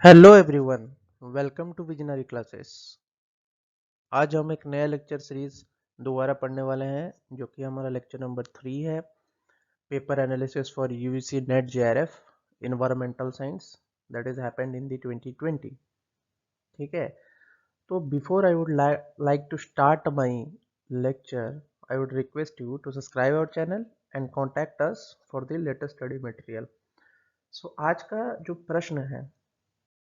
Hello everyone, welcome to visionary classes. आज हम एक नया लेक्चर सीरीज दोबारा पढ़ने वाले हैं जो कि हमारा लेक्चर नंबर 3 है। Paper analysis for UGC NET JRF environmental science that is happened in the 2020। ठीक है, तो before I would like to start my lecture, I would request you to subscribe our channel and contact us for the latest study material. So आज का जो प्रश्न है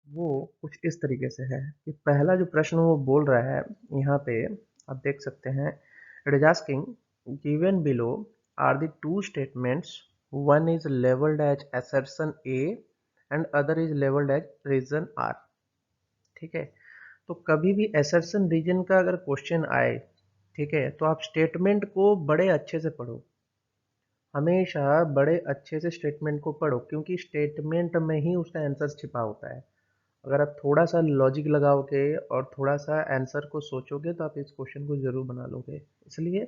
वो कुछ इस तरीके से है कि पहला जो प्रश्न वो बोल रहा है यहाँ पे आप देख सकते हैं। It is asking, given below are the two statements, one is labelled as assertion A and other is labelled as reason R। ठीक है, तो कभी भी assertion रीजन का अगर क्वेश्चन आए, ठीक है, तो आप स्टेटमेंट को बड़े अच्छे से पढ़ो। हमेशा बड़े अच्छे से स्टेटमेंट को पढ़ो क्योंकि स्टेटमेंट में ही उसका आंसर छिपा होता है। अगर आप थोड़ा सा लॉजिक लगाओगे और थोड़ा सा आंसर को सोचोगे तो आप इस क्वेश्चन को जरूर बना लोगे। इसलिए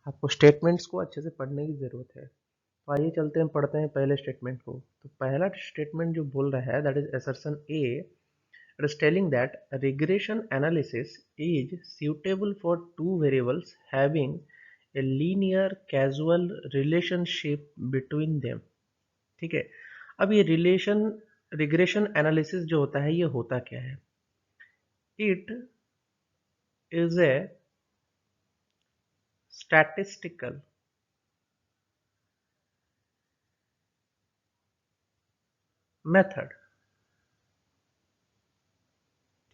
आपको स्टेटमेंट्स को अच्छे से पढ़ने की ज़रूरत है। तो आइए चलते हैं, पढ़ते हैं पहले स्टेटमेंट को। तो पहला स्टेटमेंट जो बोल रहा है that is assertion A। It is telling that regression analysis is suitable for two variables having a linear causal relationship between them। ठीक है, अब ये रिग्रेशन एनालिसिस जो होता है ये होता क्या है? It is a statistical method,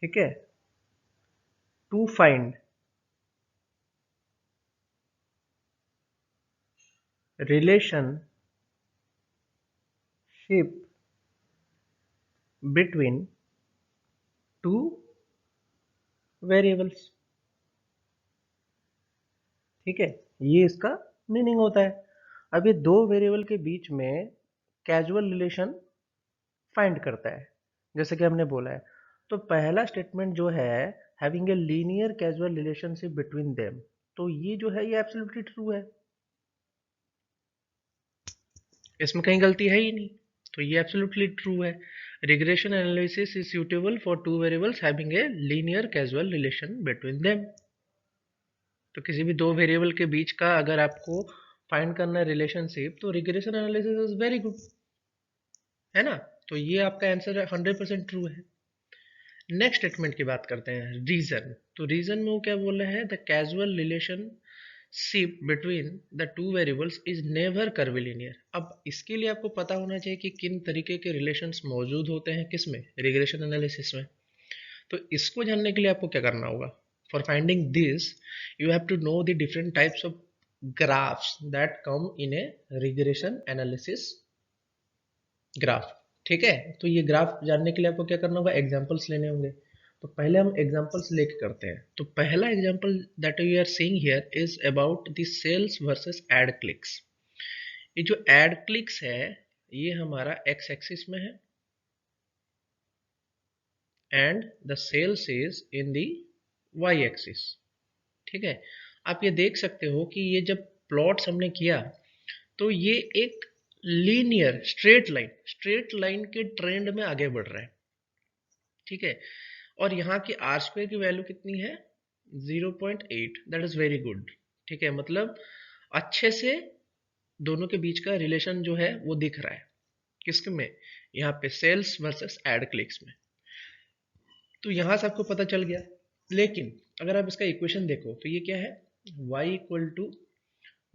ठीक है, to find relationship between two variables. ठीक है, ये इसका मीनिंग होता है। अब ये दो वेरिएबल के बीच में कैजुअल रिलेशन फाइंड करता है, जैसे कि हमने बोला है। तो पहला स्टेटमेंट जो है having a linear casual relationship between them, तो ये जो है ये एब्सोल्युटली ट्रू है, इसमें कहीं गलती है ही नहीं। तो ये एब्सोल्युटली ट्रू है। Regression analysis is suitable for two variables having a linear casual relation between them. तो किसी भी दो वेरिएबल के बीच का अगर आपको फाइंड करना है रिलेशनशिप, तो regression analysis is very good, है ना। तो ये आपका आंसर 100% ट्रू है। नेक्स्ट स्टेटमेंट की बात करते हैं, रीजन। तो रीजन में वो क्या बोल रहे हैं? The casual relationship between the two variables is never curvilinear. अब इसके लिए आपको पता होना चाहिए कि किन तरीके के रिलेशंस मौजूद होते हैं किसमें, रिग्रेशन एनालिसिस में। तो इसको जानने के लिए आपको क्या करना होगा? For finding this you have to know the different types of graphs that come in a regression analysis graph. ठीक है, तो ये ग्राफ जानने के लिए आपको क्या करना होगा? एग्जांपल्स लेने होंगे। तो पहले हम एग्जांपल्स लेके करते हैं। तो पहला example that we are seeing here is about the sales versus ad clicks. ये जो एड क्लिक्स है ये हमारा एक्स एक्सिस में है and the sales is in the Y axis. ठीक है, आप ये देख सकते हो कि ये जब प्लॉट्स हमने किया तो ये एक लीनियर स्ट्रेट लाइन के ट्रेंड में आगे बढ़ रहा है। ठीक है, और यहाँ की आर स्क्वायर की वैल्यू कितनी है? 0.8। That is very good. ठीक है, मतलब अच्छे से दोनों के बीच का रिलेशन जो है वो दिख रहा है। किसके में? यहाँ पे सेल्स वर्सेस एड क्लिक्स में। तो यहाँ से आपको पता चल गया। लेकिन अगर आप इसका इक्वेशन देखो तो ये क्या है? y equal to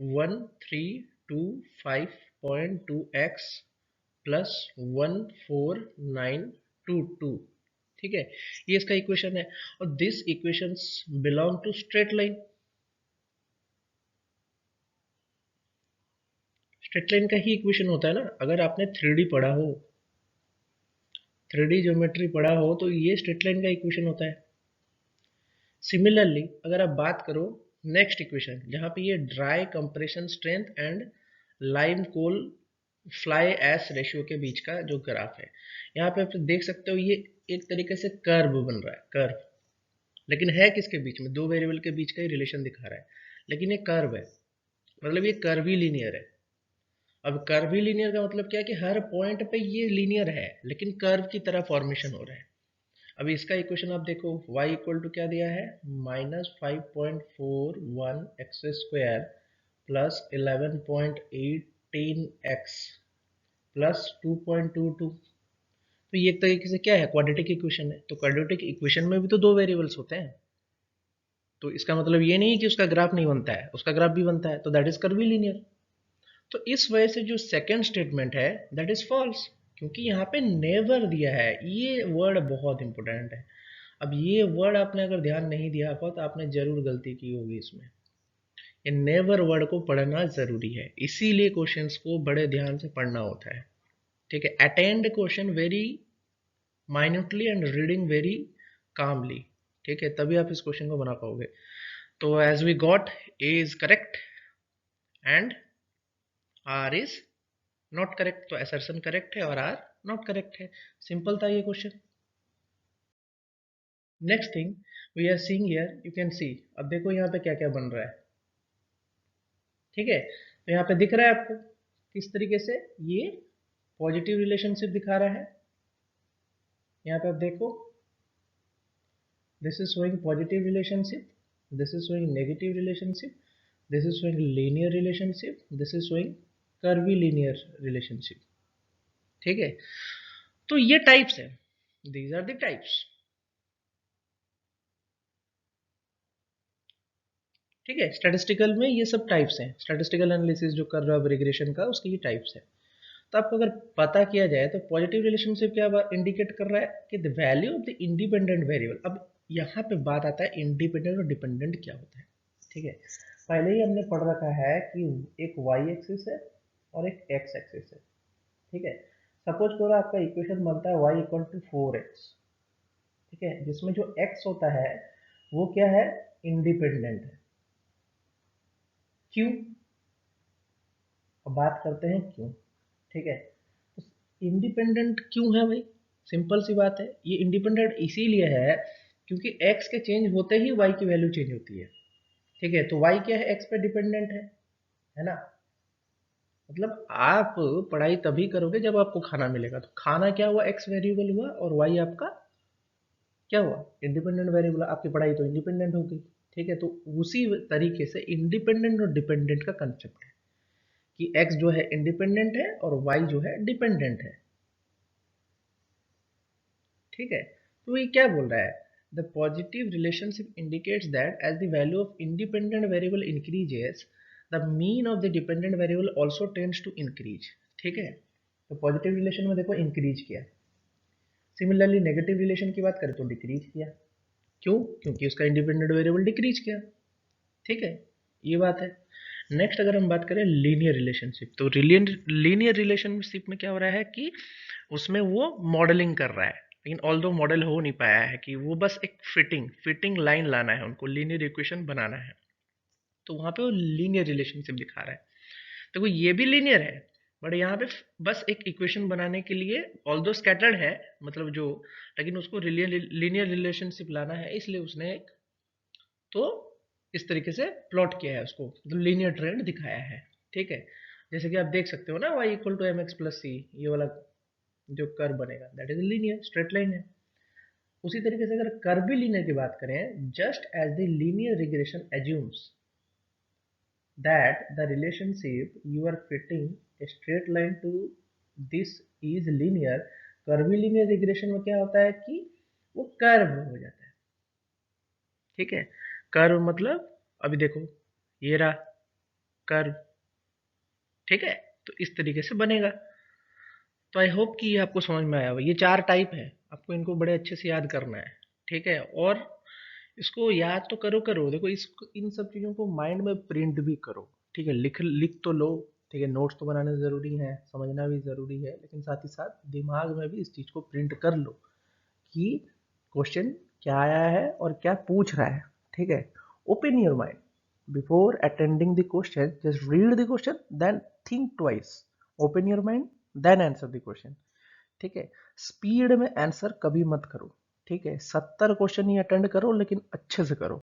1325.2x plus 14922। ठीक है, ये इसका इक्वेशन है और this equations belong to straight line. Straight line का ही इक्वेशन होता है ना। अगर आपने 3D पढ़ा हो, 3D ज्योमेट्री पढ़ा हो, तो ये स्ट्रेट लाइन का इक्वेशन होता है। सिमिलरली अगर आप बात करो नेक्स्ट इक्वेशन, जहां पे ये dry compression strength and lime coal fly ash ratio के बीच का जो ग्राफ है, यहाँ पे आप देख सकते हो ये एक तरीके से कर्व बन रहा है, कर्व। लेकिन है किसके बीच में? दो वेरिएबल के बीच का ही रिलेशन दिखा रहा है, लेकिन ये कर्व है, मतलब ये कर्वी लीनियर है। अब कर्व लीनियर का मतलब क्या है कि हर पॉइंट पे ये लीनियर है लेकिन कर्व की तरह फॉर्मेशन हो रहा है। अभी इसका इक्वेशन आप देखो, y इक्वल टू क्या दिया है, -5.41 x² प्लस 11.18 x प्लस 2.22। तो ये एक तरीके से क्या है, क्वाड्रेटिक इक्वेशन है। तो क्वाड्रेटिक इक्वेशन में भी तो दो वेरिएबल्स होते हैं, तो इसका मतलब ये नहीं कि उसका ग्राफ नहीं बनता है, उसका ग्राफ भी बनता है, तो दैट इज कर्वीलिनियर। तो इस वजह से जो सेकंड स्टेटमेंट है दैट इज फॉल्स, क्योंकि यहाँ पे नेवर दिया है। ये वर्ड बहुत इंपॉर्टेंट है। अब ये वर्ड आपने अगर ध्यान नहीं दिया हो तो आपने जरूर गलती की होगी इसमें। ये नेवर वर्ड को पढ़ना जरूरी है, इसीलिए क्वेश्चंस को बड़े ध्यान से पढ़ना होता है। ठीक है, attend question very minutely and reading very calmly. ठीक है, तभी आप इस क्वेश्चन को बना पाओगे। तो as we got, A is correct and R is not correct. तो असर्शन करेक्ट है और आर नॉट करेक्ट है। सिंपल था ये क्वेश्चन। Next thing we are seeing here, you can see, अब देखो यहाँ पे क्या क्या बन रहा है। ठीक है, तो यहाँ पे दिख रहा है आपको किस तरीके से ये पॉजिटिव रिलेशनशिप दिखा रहा है। यहाँ पे आप देखो, this is showing positive relationship, this is showing negative relationship, this is showing linear relationship, this is showing curvilinear relationship। ठीक है, तो ये टाइप्स है, these are the types। ठीक है, स्टैटिस्टिकल में ये सब टाइप्स हैं। स्टैटिस्टिकल एनालिसिस जो कर रहा है रिग्रेशन का, उसके ये टाइप्स है। तो आपको अगर पता किया जाए तो पॉजिटिव रिलेशनशिप क्या इंडिकेट कर रहा है कि the value of the independent variable. अब यहाँ पे बात आता है इंडिपेंडेंट और डिपेंडेंट क्या होता है। ठीक है, पहले ही हमने पढ़ रखा है कि एक वाई एक्सिस है और एक एक्स एक्सिस है। ठीक है, सपोज करो आपका इक्वेशन बनता है y इक्वल टू 4x। ठीक है, जिसमें जो x होता है वो क्या है, इंडिपेंडेंट है। क्यों, अब बात करते हैं क्यों। ठीक है, तो इंडिपेंडेंट क्यों है भाई, सिंपल सी बात है, ये इंडिपेंडेंट इसीलिए है क्योंकि x के चेंज होते ही y की वैल्यू चेंज होती है। ठीक है, तो y क्या है, x पे डिपेंडेंट है ना। मतलब आप पढ़ाई तभी करोगे जब आपको खाना मिलेगा। तो खाना क्या हुआ, x वेरिएबल हुआ, और y आपका क्या हुआ, इंडिपेंडेंट वेरिएबल। आपकी पढ़ाई तो इंडिपेंडेंट होगी। ठीक है, तो उसी तरीके से इंडिपेंडेंट और डिपेंडेंट का कंसेप्ट है कि x जो है इंडिपेंडेंट है और y जो है डिपेंडेंट है। ठीक है, तो ये क्या बोल रहा है, the positive relationship indicates that as the value of independent variable increases the mean of the dependent variable also tends to increase. ठीक है, तो पॉजिटिव रिलेशन में देखो इंक्रीज किया, सिमिलरली नेगेटिव रिलेशन की बात करें तो डिक्रीज किया। क्यों, क्योंकि उसका इंडिपेंडेंट वेरिएबल डिक्रीज किया। ठीक है, ये बात है। नेक्स्ट अगर हम बात करें लीनियर रिलेशनशिप, तो लीनियर रिलेशनशिप में क्या हो रहा है कि उसमें वो मॉडलिंग कर रहा है, लेकिन ऑल्दो मॉडल हो नहीं पाया है, कि वो बस एक फिटिंग लाइन लाना है, उनको लीनियर इक्वेशन बनाना है। तो वहां पे वो लीनियर रिलेशनशिप दिखा रहा है। देखो ये भी लीनियर है, बट यहाँ पे बस एक इक्वेशन बनाने के लिए ऑल्दो स्कैटर्ड है, मतलब जो, लेकिन उसको लीनियर रिलेशनशिप लाना है, इसलिए उसने एक, तो इस तरीके से प्लॉट किया है उसको, मतलब लीनियर ट्रेंड दिखाया है। ठीक है, जैसे कि आप देख सकते हो ना, y equal to mx plus C, ये वाला जो कर्व बनेगा that is linear straight line है। उसी तरीके से अगर कर्वी लीनियर की बात करें, just as the linear regression assumes that the relationship you are fitting a straight line to this is linear, curvilinear regression में क्या होता है कि वो कर्व हो जाता है। ठीक है, कर्व मतलब अभी देखो ये रहा कर्व। ठीक है, तो इस तरीके से बनेगा। तो आई होप कि ये आपको समझ में आया होगा। ये चार टाइप है, आपको इनको बड़े अच्छे से याद करना है। ठीक है, और इसको याद तो करो देखो, इस इन सब चीज़ों को माइंड में प्रिंट भी करो। ठीक है, लिख तो लो। ठीक है, नोट्स तो बनाने ज़रूरी है, समझना भी ज़रूरी है, लेकिन साथ ही साथ दिमाग में भी इस चीज़ को प्रिंट कर लो कि क्वेश्चन क्या आया है और क्या पूछ रहा है। ठीक है, open your mind before attending the question, just read the question then think twice, open your mind then answer the question. ठीक है, स्पीड में आंसर कभी मत करो। ठीक है, 70 क्वेश्चन ही अटेंड करो, लेकिन अच्छे से करो।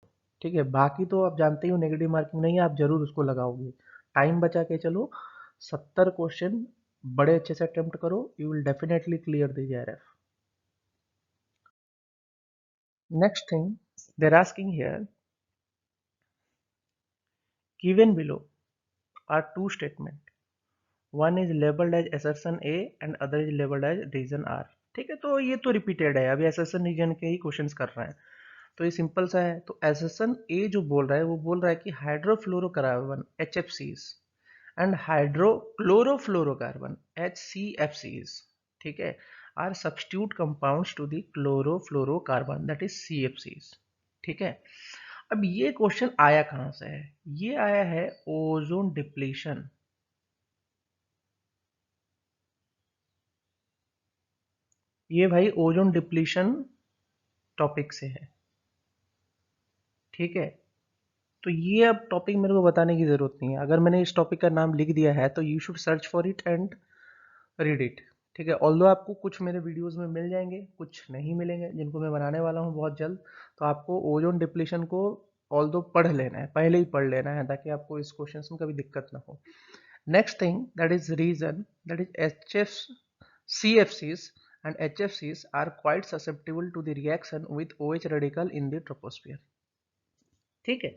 ठीक है, बाकी तो आप जानते ही हो नेगेटिव मार्किंग नहीं है, आप जरूर उसको लगाओगे। टाइम बचा के चलो, 70 क्वेश्चन बड़े अच्छे से अटेम्प्ट करो, you will definitely clear the JRF. Next thing they're asking here, given below are two statements. One is labeled as assertion A and other is labeled as reason R. ठीक है, तो ये तो repeated है, अभी assertion reason के ही questions कर रहे हैं, तो ये सिंपल सा है. तो assertion A जो बोल रहा है वो बोल रहा है कि hydrofluorocarbon HFCs and hydrochlorofluorocarbon HCFCs, ठीक है, are substitute compounds to the chlorofluorocarbon that is CFCs. ठीक है, अब ये क्वेश्चन आया कहां से है? ये आया है ओजोन डिप्लीशन. ये भाई ओजोन डिप्लीशन टॉपिक से है. ठीक है, तो ये अब टॉपिक मेरे को बताने की जरूरत नहीं है. अगर मैंने इस टॉपिक का नाम लिख दिया है तो you should search for it and read it. ठीक है, ऑल्दो आपको कुछ मेरे वीडियोस में मिल जाएंगे, कुछ नहीं मिलेंगे, जिनको मैं बनाने वाला हूँ बहुत जल्द. तो आपको ओजोन डिप्लीशन को ऑल्दो पढ़ लेना है, पहले ही पढ़ लेना है, ताकि आपको इस क्वेश्चन में कभी दिक्कत ना हो. Next thing that is reason, that is HF CFCs and HFCs are quite susceptible to the reaction with OH radical in the troposphere. ठीक है,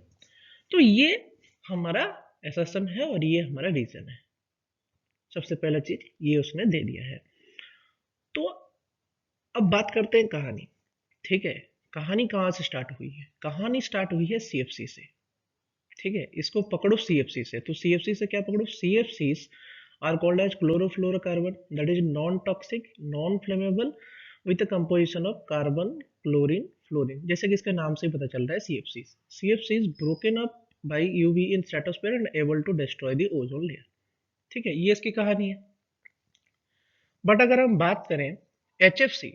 तो ये हमारा assertion है और ये हमारा रीजन है. सबसे पहला चीज ये उसने दे दिया है. तो अब बात करते हैं कहानी. ठीक है, कहानी कहां से स्टार्ट हुई है? कहानी स्टार्ट हुई है CFC से. ठीक है, इसको पकड़ो CFC से. तो CFC से क्या पकड़ो? CFCs are called as chlorofluorocarbon that is non-toxic, non-flammable with a composition of carbon, chlorine, fluorine. जैसे कि इसके नाम से ही पता चल रहा है CFCs. CFCs broken up by UV in stratosphere and able to destroy the ozone layer. ठीक है, ये इसकी कहानी है. बट अगर हम बात करें HFC,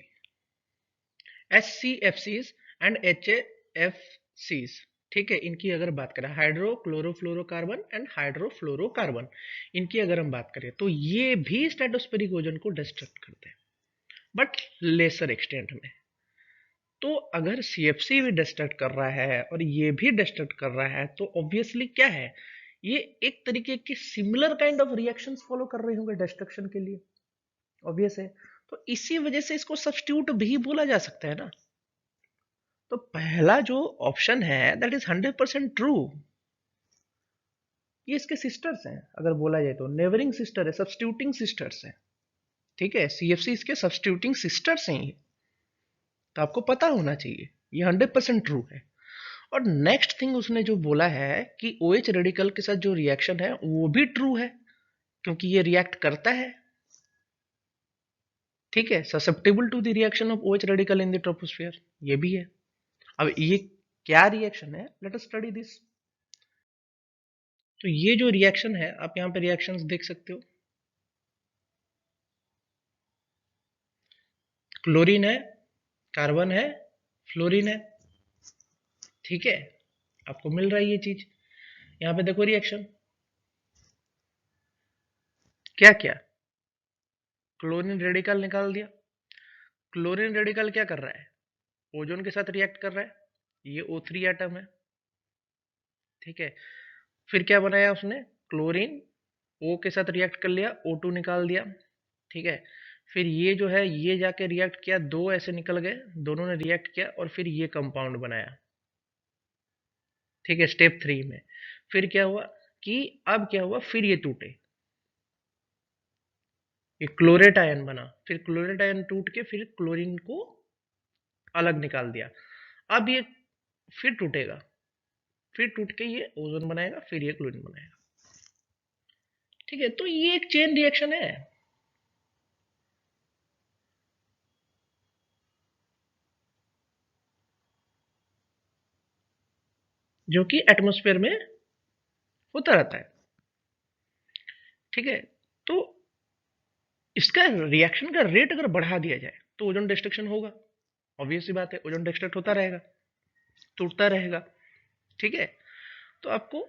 HCFCs एंड HFCs, ठीक है, इनकी अगर बात करें हाइड्रोक्लोरोफ्लोरोकार्बन एंड हाइड्रोफ्लोरोकार्बन, इनकी अगर हम बात करें तो ये भी स्ट्रेटोस्फेरिक ओजोन को डिस्ट्रक्ट करते हैं, बट लेसर एक्सटेंट में. तो अगर CFC भी डिस्ट्रक्ट कर रहा है और ये भी डिस्ट्रक्ट कर रहा है तो ऑब्वियसली क्या है, ये एक तरीके की similar kind of reactions follow कर रहे होंगे डिस्ट्रक्शन के लिए. ऑब्वियस है, तो इसी वजह से इसको सब्स्टिट्यूट भी बोला जा सकता है ना. तो पहला जो ऑप्शन है दैट इज 100% ट्रू. ये इसके सिस्टर्स हैं, अगर बोला जाए तो नेबरिंग सिस्टर है, सब्स्टिट्यूटिंग सिस्टर्स हैं. ठीक है, CFC इसके सब्स्टिट्यूटिंग सिस्टर्स हैं ये, तो आपको पता होना चाहिए, ये 100% ट्रू है. और नेक्स्ट थिंग उसने जो बोला है कि OH रेडिकल के साथ जो रिएक्शन है वो भी ट्रू है, क्योंकि ये रिएक्ट करता है. ठीक है, susceptible to the reaction of OH radical in the troposphere, ये भी है. अब ये क्या रिएक्शन है, लेट अस स्टडी दिस. तो ये जो रिएक्शन है, आप यहाँ पे रिएक्शंस देख सकते हो. क्लोरीन है, कार्बन है, फ्लोरीन है. ठीक है, आपको मिल रहा है ये चीज. यहाँ पे देखो रिएक्शन क्या क्या, क्लोरीन रेडिकल निकाल दिया. क्लोरीन रेडिकल क्या कर रहा है? ओजोन के साथ रिएक्ट कर रहा है, ये O3 एटम है. ठीक है, फिर क्या बनाया उसने? क्लोरीन O के साथ रिएक्ट कर लिया, O2 निकाल दिया. ठीक है, फिर ये जो है ये जाके रिएक्ट किया, दो ऐसे निकल गए, दोनों ने रिएक्ट किया और फिर ये कंपाउंड बनाया. ठीक है, स्टेप 3 में फिर क्या हुआ कि अब क्या हुआ, फिर ये टूटे, ये क्लोरेट आयन बना, फिर क्लोरेट आयन टूट के फिर क्लोरीन को अलग निकाल दिया. अब ये फिर टूटेगा, फिर टूट के ये ओजोन बनाएगा, फिर ये क्लोरीन बनाएगा. ठीक है, तो ये एक चेन रिएक्शन है. जो कि एटमॉस्फेयर में होता रहता है. ठीक है, तो इसका रिएक्शन का रेट अगर बढ़ा दिया जाए तो ओजोन डिस्ट्रक्शन होगा. ऑब्वियस सी बात है, ओजोन डिस्ट्रक्ट होता रहेगा, टूटता रहेगा. ठीक है, तो आपको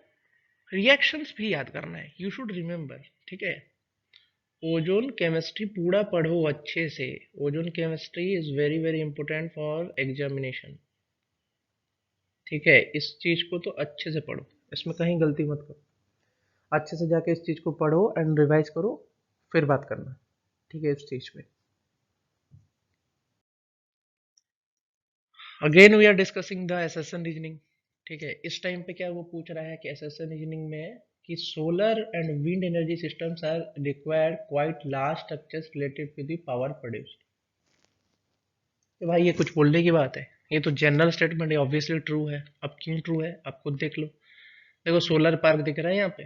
रिएक्शंस भी याद करना है, यू शुड रिमेंबर. ठीक है, ओजोन केमिस्ट्री पूरा पढ़ो अच्छे से. Ozone chemistry is very very important for examination. ठीक है, इस चीज को तो अच्छे से पढ़ो, इसमें कहीं गलती मत करो. अच्छे से जाके इस चीज को पढ़ो एंड रिवाइज करो, फिर बात करना, ठीक है, इस चीज पे। Again we are discussing the assertion reasoning, ठीक है। इस टाइम पे क्या वो पूछ रहा है कि एसेशन रीजनिंग में कि solar and wind energy systems are required quite large structures related to the power produced. तो भाई ये कुछ बोलने की बात है, ये तो जनरल स्टेटमेंट है, ऑब्वियसली ट्रू है। अब क्यों ट्रू है आप खुद देख लो। देखो सोलर पार्क दिख रहा है यहाँ पे,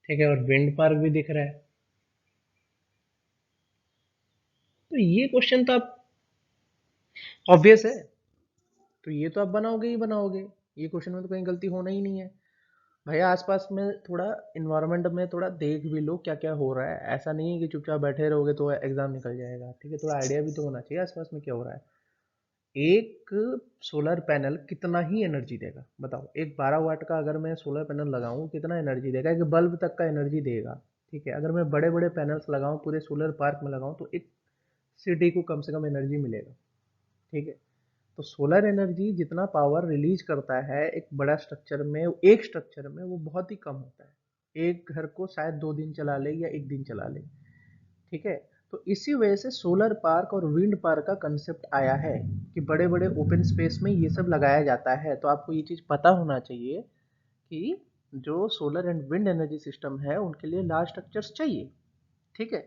ठीक है, और विंड पार्क भी दिख रहा है। तो ये क्वेश्चन तो आप ऑब्वियस है, तो ये तो आप बनाओगे ही बनाओगे, ये क्वेश्चन में तो कहीं गलती होना ही नहीं है। भैया आसपास में थोड़ा इन्वायरमेंट में थोड़ा देख भी लो क्या क्या हो रहा है, ऐसा नहीं है कि चुपचाप बैठे रहोगे तो एग्जाम निकल जाएगा, ठीक है, थोड़ा आइडिया भी तो होना चाहिए आसपास में क्या हो रहा है। एक सोलर पैनल कितना ही एनर्जी देगा बताओ, एक 12 वाट का अगर मैं सोलर पैनल लगाऊं कितना एनर्जी देगा, एक बल्ब तक का एनर्जी देगा, ठीक है। अगर मैं बड़े बड़े पैनल्स लगाऊं पूरे सोलर पार्क में लगाऊं तो एक सिटी को कम से कम एनर्जी मिलेगा, ठीक है। तो सोलर एनर्जी जितना पावर रिलीज करता है एक बड़ा स्ट्रक्चर में, एक स्ट्रक्चर में, वो बहुत ही कम होता है, एक घर को शायद 2 दिन चला ले या 1 दिन चला ले, ठीक है। तो इसी वजह से सोलर पार्क और विंड पार्क का कंसेप्ट आया है कि बड़े बड़े ओपन स्पेस में ये सब लगाया जाता है। तो आपको ये चीज़ पता होना चाहिए कि जो solar and wind energy system है उनके लिए लार्ज स्ट्रक्चर्स चाहिए, ठीक है।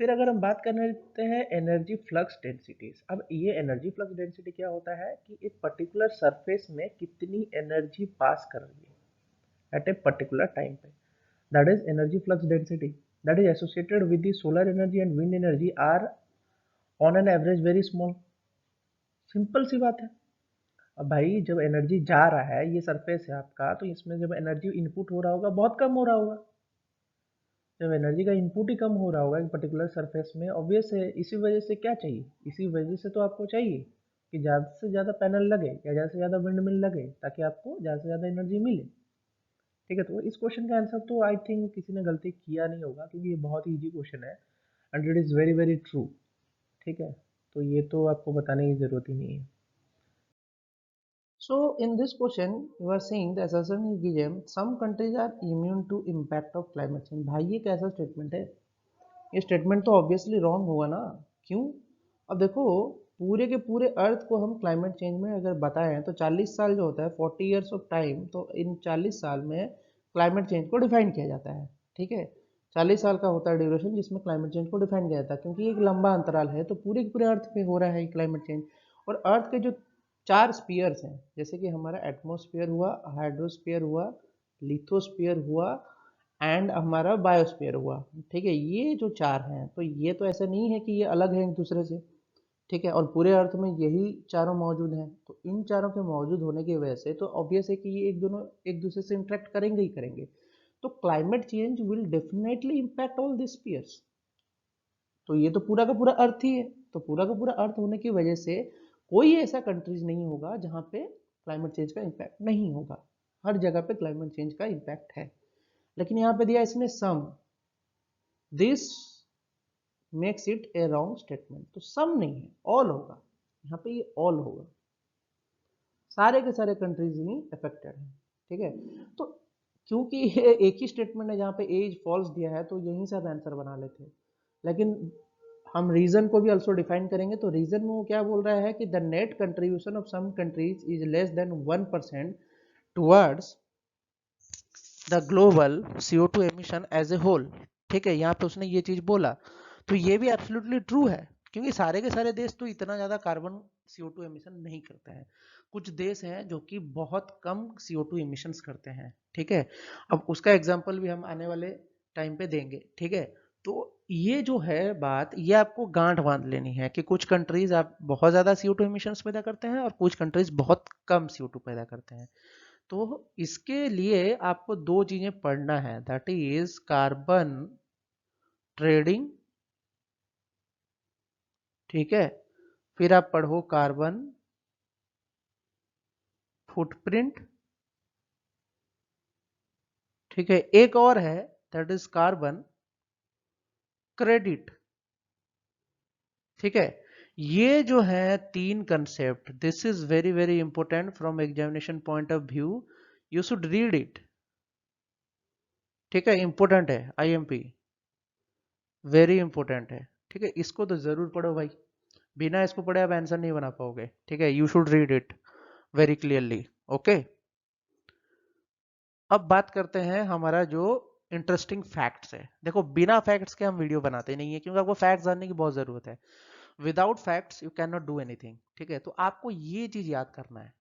फिर अगर हम बात करने लगते हैं एनर्जी फ्लक्स डेंसिटीज, अब ये एनर्जी फ्लक्स डेंसिटी क्या होता है कि एक पर्टिकुलर सरफेस में कितनी एनर्जी पास कर रही है एट ए पर्टिकुलर टाइम पे, that is energy flux density, that is associated with the solar energy and wind energy are on an average very small। Simple सी बात है। अब भाई जब एनर्जी जा रहा है, ये सरफेस है आपका, तो इसमें जब एनर्जी इनपुट हो रहा होगा बहुत कम हो रहा होगा। जब एनर्जी का इनपुट ही कम हो रहा होगा एक पर्टिकुलर सरफेस में, ऑब्वियस है इसी वजह से क्या चाहिए, इसी वजह से तो आपको चाहिए कि ज़्यादा से ज़्यादा पैनल लगे या ज़्यादा से ज़्यादा विंड मिल लगे ताकि आपको ज़्यादा से ज़्यादा एनर्जी मिले, ठीक है। तो इस क्वेश्चन का आंसर तो आई थिंक किसी ने गलती किया नहीं होगा क्योंकि ये बहुत ही ईजी क्वेश्चन है and it is very very true, ठीक है। तो ये तो आपको बताने की ज़रूरत ही नहीं है। So in this question, you are saying the assertion is given some countries are immune to impact of climate change। भाई ये कैसा स्टेटमेंट है, ये स्टेटमेंट तो ऑब्वियसली रॉन्ग होगा ना। क्यों? अब देखो पूरे के पूरे अर्थ को हम क्लाइमेट चेंज में अगर बताएं तो 40 साल जो होता है 40 ईयर्स ऑफ टाइम, तो इन 40 साल में क्लाइमेट चेंज को डिफाइन किया जाता है, ठीक है। 40 साल का होता है ड्यूरेशन जिसमें क्लाइमेट चेंज को डिफाइन किया जाता है, क्योंकि एक लंबा अंतराल है तो पूरे के पूरे अर्थ पे हो रहा है क्लाइमेट चेंज। और अर्थ के जो 4 स्पीयर्स हैं, जैसे कि हमारा एटमोस्फियर हुआ, हाइड्रोस्फीयर हुआ, लिथोस्फीयर हुआ एंड हमारा बायोस्फीयर हुआ, ठीक है। ये जो 4 हैं तो ये तो ऐसा नहीं है कि ये अलग है एक दूसरे से, ठीक है। और पूरे अर्थ में यही चारों मौजूद हैं, तो इन चारों के मौजूद होने की वजह से तो ऑब्वियस है कि ये एक दोनों एक दूसरे से इंटरेक्ट करेंगे ही करेंगे। तो climate change will definitely impact all this spheres. तो ये तो पूरा का पूरा अर्थ ही है, तो पूरा का पूरा अर्थ होने की वजह से कोई ऐसा कंट्रीज नहीं होगा जहाँ पे क्लाइमेट चेंज का इम्पैक्ट नहीं होगा, हर जगह पे क्लाइमेट चेंज का इम्पैक्ट है। लेकिन यहाँ पे दिया इसने sum, this makes it a wrong statement, तो सम नहीं है ऑल होगा, यहाँ पे ये ऑल होगा, सारे के सारे कंट्रीज ही अफेक्टेड हैं, ठीक है। तो क्योंकि ये एक ही स्टेटमेंट है जहाँ पे एज फॉल्स दिया है तो यहीं से आप आंसर बना लेते हैं। लेकिन हम रीजन को भी ऑल्सो डिफाइन करेंगे, तो रीजन में वो क्या बोल रहा है कि the net contribution of some countries is less than 1% towards the global CO2 emission as a whole, ठीक है। यहाँ पे उसने ये चीज बोला, तो ये भी एब्सोल्युटली ट्रू है, क्योंकि सारे के सारे देश तो इतना ज्यादा कार्बन CO2 एमिशन नहीं करते हैं। कुछ देश हैं जो कि बहुत कम CO2 एमिशंस करते हैं, ठीक है। अब उसका एग्जांपल भी हम आने वाले टाइम पे देंगे, ठीक है। तो ये जो है बात, ये आपको गांठ बांध लेनी है कि कुछ कंट्रीज आप बहुत ज्यादा CO2 एमिशंस पैदा करते हैं और कुछ कंट्रीज बहुत कम CO2 पैदा करते हैं। तो इसके लिए आपको दो चीजें पढ़ना है, दैट इज कार्बन ट्रेडिंग, ठीक है। फिर आप पढ़ो कार्बन फुटप्रिंट, ठीक है। एक और है दैट इज कार्बन क्रेडिट, ठीक है। ये जो है तीन concept, this is very very important from examination point of view, you should read it. ठीक है, इंपॉर्टेंट है, आईएमपी वेरी इंपॉर्टेंट है। ठीक है, इसको तो जरूर पढ़ो भाई, बिना इसको पढ़े आप आंसर नहीं बना पाओगे। ठीक है, you should read it very clearly. Okay, अब बात करते हैं हमारा जो इंटरेस्टिंग फैक्ट्स है। देखो बिना फैक्ट्स के हम वीडियो बनाते नहीं है, क्योंकि आपको फैक्ट्स जानने की बहुत जरूरत है। Without facts you can not do anything. ठीक है, तो आपको ये चीज याद करना है।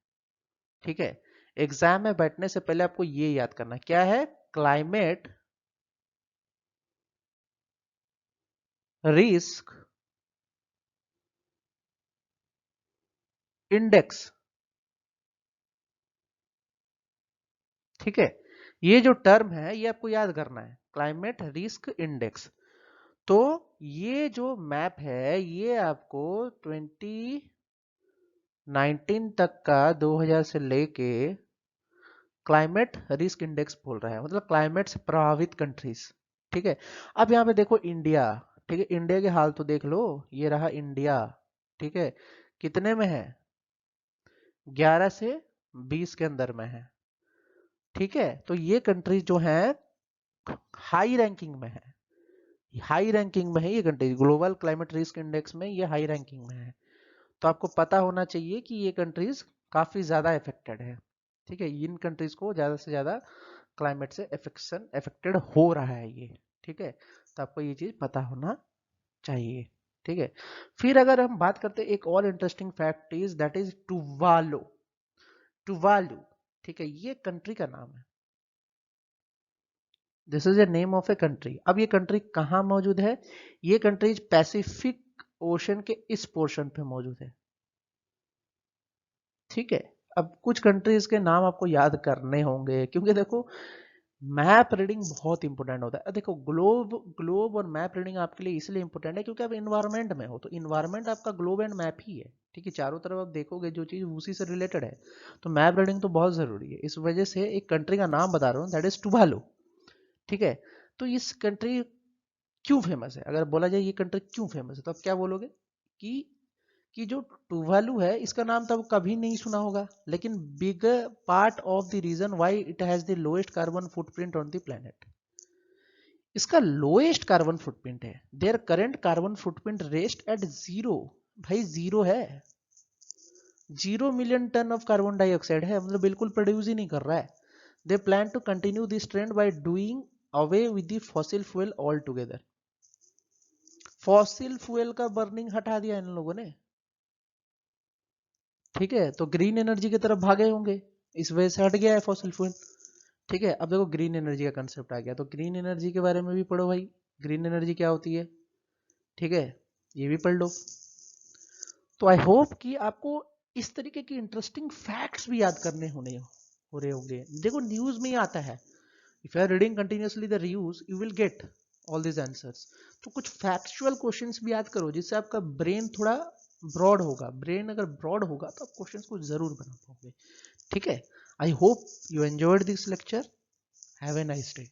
ठीक है, एग्जाम में बैठने से पहले आपको ये याद करना है, क्या है? Climate risk index. ठीक है, ये जो टर्म है ये आपको याद करना है, क्लाइमेट रिस्क इंडेक्स। तो ये जो मैप है ये आपको 2019 तक का, 2000 से लेके क्लाइमेट रिस्क इंडेक्स बोल रहा है, मतलब क्लाइमेट से प्रभावित कंट्रीज। ठीक है, अब यहाँ पे देखो इंडिया। ठीक है, इंडिया के हाल तो देख लो, ये रहा इंडिया। ठीक है, कितने में है? 11 से 20 के अंदर में है। ठीक है, तो ये कंट्रीज जो है हाई रैंकिंग में है, हाई रैंकिंग में है ये country, global climate risk index में ये हाई रैंकिंग में है। तो आपको पता होना चाहिए कि ये कंट्रीज काफी ज्यादा इफेक्टेड है। ठीक है, इन कंट्रीज को ज्यादा से ज्यादा क्लाइमेट से अफेक्टेड हो रहा है ये। ठीक है, तो आपको ये चीज पता होना चाहिए। ठीक है, फिर अगर हम बात करते हैं, एक और interesting fact is that is Tuvalu. Tuvalu, ठीक है, ये कंट्री का नाम है, this is a name of a country. अब ये कंट्री कहां मौजूद है? ये कंट्री पैसिफिक ओशन के इस पोर्शन पे मौजूद है। ठीक है, अब कुछ कंट्रीज के नाम आपको याद करने होंगे, क्योंकि देखो मैप रीडिंग बहुत इंपॉर्टेंट होता है। देखो ग्लोब ग्लोब और मैप रीडिंग आपके लिए इसलिए इंपॉर्टेंट है क्योंकि आप इन्वायरमेंट में हो, तो इन्वायरमेंट आपका ग्लोब एंड मैप ही है। ठीक है, चारों तरफ आप देखोगे जो चीज उसी से रिलेटेड है, तो मैप रीडिंग तो बहुत जरूरी है। इस वजह से एक कंट्री का नाम बता रहा हूँ, दैट इज टुवालू। ठीक है, तो इस कंट्री क्यों फेमस है? अगर बोला जाए ये कंट्री क्यों फेमस है, तो आप क्या बोलोगे? कि जो टुवालू है इसका नाम तो कभी नहीं सुना होगा, लेकिन big part of the reason why it has the lowest carbon footprint on the planet, इसका लोएस्ट कार्बन फुटप्रिंट है। Their current carbon footprint rest at zero. भाई जीरो है, 0 million ton of carbon dioxide है, मतलब बिल्कुल produce ही नहीं कर रहा है। They plan to continue this trend by doing away with the fossil fuel altogether. Fossil fuel का बर्निंग हटा दिया इन लोगों ने। ठीक है, तो ग्रीन एनर्जी की तरफ भागे होंगे, इस वजह से हट गया है फॉसिल फ्यूल। ठीक है, अब देखो ग्रीन एनर्जी का कंसेप्ट आ गया, तो ग्रीन एनर्जी के बारे में भी पढ़ो भाई, ग्रीन एनर्जी क्या होती है। ठीक है, ये भी पढ़ लो। तो आई होप कि आपको इस तरीके की इंटरेस्टिंग फैक्ट्स भी याद करने हो रहे होंगे। देखो न्यूज में ही आता है, if you are reading continuously the news you will get all this answers. तो कुछ फैक्चुअल क्वेश्चंस भी याद करो, जिससे आपका ब्रेन थोड़ा ब्रॉड होगा। ब्रेन अगर ब्रॉड होगा तो आप क्वेश्चंस को जरूर बना पाओगे। ठीक है, I hope you enjoyed this lecture, have a nice day.